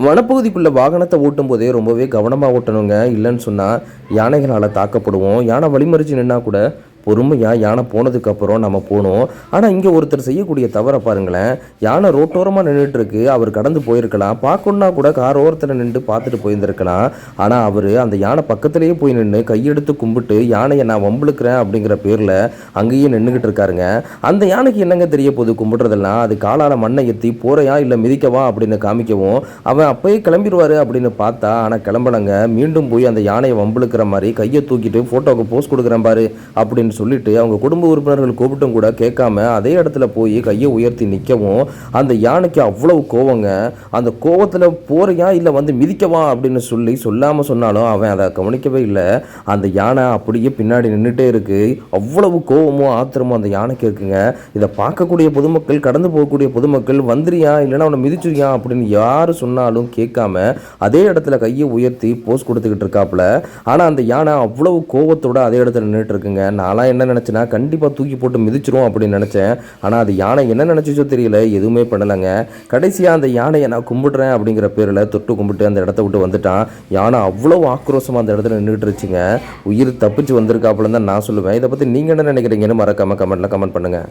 வனப்பகுதிக்குள்ளே வாகனத்தை ஓட்டும் போதே ரொம்பவே கவனமாக ஓட்டணுங்க. இல்லைன்னு சொன்னால் யானைகளால் தாக்கப்படுவோம். யானை வழிமறிச்சு நின்னா கூட பொறுமையாக யானை போனதுக்கப்புறம் நம்ம போகணும். ஆனால் இங்கே ஒருத்தர் செய்யக்கூடிய தவறை பாருங்களேன். யானை ரோட்டோரமாக நின்றுட்டுருக்கு. அவர் கடந்து போயிருக்கலாம். பார்க்கணுன்னா கூட கார் ஓரத்தில் நின்று பார்த்துட்டு போயிருந்துருக்கலாம். ஆனால் அவர் அந்த யானை பக்கத்துலேயே போய் நின்று கையெடுத்து கும்பிட்டு யானையை நான் வம்பிழுக்கிறேன் அப்படிங்கிற பேரில் அங்கேயே நின்றுக்கிட்டு இருக்காருங்க. அந்த யானைக்கு என்னங்க தெரிய போகுது கும்பிட்றதெல்லாம்? அது காலால் மண்ணை எத்தி போறையா இல்லை மிதிக்கவா அப்படின்னு காமிக்கவும் அவன் அப்பயே கிளம்பிடுவார் அப்படின்னு பார்த்தா, ஆனால் கிளம்பலங்க. மீண்டும் போய் அந்த யானையை வம்பிழுக்கிற மாதிரி கையை தூக்கிட்டு ஃபோட்டோவுக்கு போஸ்ட் கொடுக்குறேன் பாரு அப்படின்னு சொல்லிட்டு அவங்க குடும்ப உறுப்பினர்கள் கூப்பிட்டும் கூட கேட்காம அதே இடத்துல போய் கையை உயர்த்தி நிற்கவும் அந்த யானைக்கு அவ்வளவு கோவங்க. அந்த கோவத்தில் போறியா இல்லை வந்து மிதிக்கவா அப்படின்னு சொல்லாமல் சொன்னாலும் அவன் அதை கவனிக்கவே இல்லை. அந்த யானை அப்படியே பின்னாடி நின்றுட்டே இருக்கு. அவ்வளவு கோவமும் ஆத்திரமும் அந்த யானைக்கு இருக்குங்க. இதை பார்க்கக்கூடிய பொதுமக்கள், கடந்து போகக்கூடிய பொதுமக்கள் வந்துறியா இல்லைன்னா அவனை மிதிச்சுறியா அப்படின்னு யார் சொன்னாலும் கேட்காம அதே இடத்துல கையை உயர்த்தி போஸ் கொடுத்துக்கிட்டு இருக்காப்புல. ஆனால் அந்த யானை அவ்வளவு கோவத்தோட அதே இடத்துல நின்றுட்டு இருக்குங்க. நான்லாம் என்ன நினச்சேன்னா கண்டிப்பாக தூக்கி போட்டு மிதிச்சிரும் அப்படின்னு நினச்சேன். ஆனால் அது யானை என்ன நினச்சிச்சோ தெரியல, எதுவுமே பண்ணலைங்க. கடைசியாக அந்த யானையை நான் கும்பிடுறேன் அப்படிங்கிற பேரில் தொட்டு கும்பிட்டு அந்த இடத்த விட்டு வந்துட்டான். யானை அவ்வளோ ஆக்ரோஷமாக அந்த இடத்துல நின்றுட்டு இருச்சுங்க. உயிர் தப்பிச்சு வந்திருக்காப்புலன்னு தான் நான் சொல்லுவேன். இதை பற்றி நீங்கள் என்ன நினைக்கிறீங்கன்னு மறக்காமல் கமெண்ட்டில் கமெண்ட் பண்ணுங்கள்.